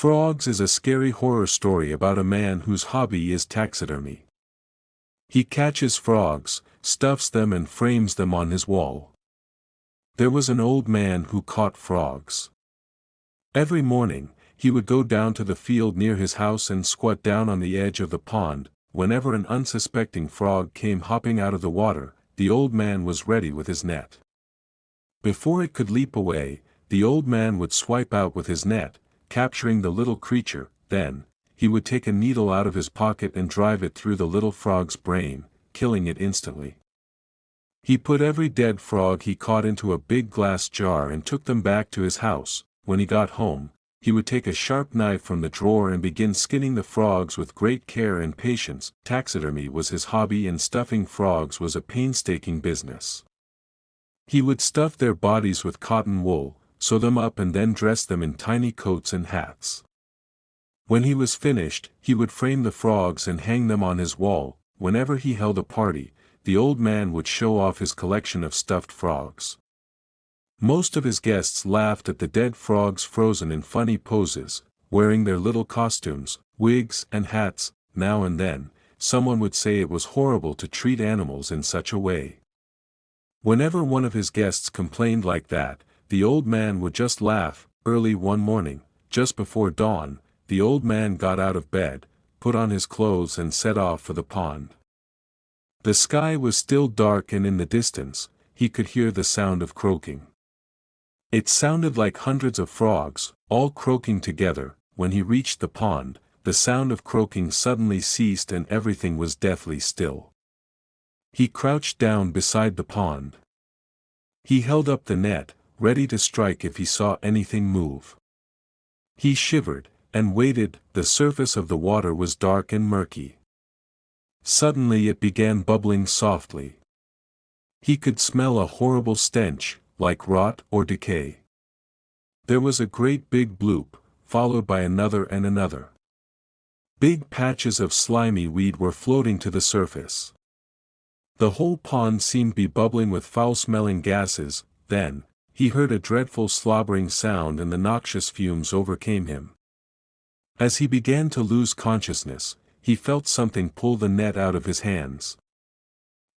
Frogs is a scary horror story about a man whose hobby is taxidermy. He catches frogs, stuffs them and frames them on his wall. There was an old man who caught frogs. Every morning, he would go down to the field near his house and squat down on the edge of the pond. Whenever an unsuspecting frog came hopping out of the water, the old man was ready with his net. Before it could leap away, the old man would swipe out with his net, capturing the little creature. Then, he would take a needle out of his pocket and drive it through the little frog's brain, killing it instantly. He put every dead frog he caught into a big glass jar and took them back to his house. When he got home, he would take a sharp knife from the drawer and begin skinning the frogs with great care and patience. Taxidermy was his hobby and stuffing frogs was a painstaking business. He would stuff their bodies with cotton wool, sew them up and then dress them in tiny coats and hats. When he was finished, he would frame the frogs and hang them on his wall. Whenever he held a party, the old man would show off his collection of stuffed frogs. Most of his guests laughed at the dead frogs frozen in funny poses, wearing their little costumes, wigs and hats. Now and then, someone would say it was horrible to treat animals in such a way. Whenever one of his guests complained like that, the old man would just laugh. Early one morning, just before dawn, the old man got out of bed, put on his clothes and set off for the pond. The sky was still dark and in the distance, he could hear the sound of croaking. It sounded like hundreds of frogs, all croaking together. When he reached the pond, the sound of croaking suddenly ceased and everything was deathly still. He crouched down beside the pond. He held up the net, ready to strike if he saw anything move. He shivered, and waited. The surface of the water was dark and murky. Suddenly it began bubbling softly. He could smell a horrible stench, like rot or decay. There was a great big bloop, followed by another and another. Big patches of slimy weed were floating to the surface. The whole pond seemed to be bubbling with foul-smelling gases. Then, he heard a dreadful slobbering sound and the noxious fumes overcame him. As he began to lose consciousness, he felt something pull the net out of his hands.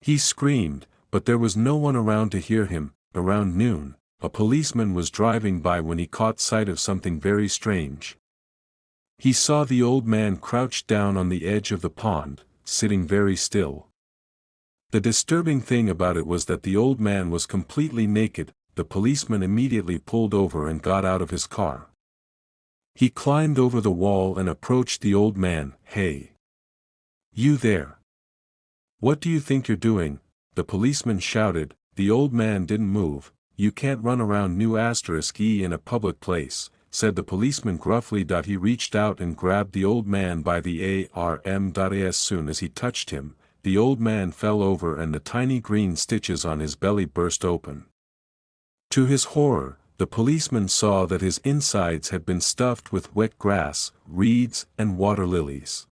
He screamed, but there was no one around to hear him. Around noon, a policeman was driving by when he caught sight of something very strange. He saw the old man crouched down on the edge of the pond, sitting very still. The disturbing thing about it was that the old man was completely naked. The policeman immediately pulled over and got out of his car. He climbed over the wall and approached the old man. "Hey! You there! What do you think you're doing?" the policeman shouted. The old man didn't move. "You can't run around *E in a public place," said the policeman gruffly. He reached out and grabbed the old man by the arm. As soon as he touched him, the old man fell over and the tiny green stitches on his belly burst open. To his horror, the policeman saw that his insides had been stuffed with wet grass, reeds, and water lilies.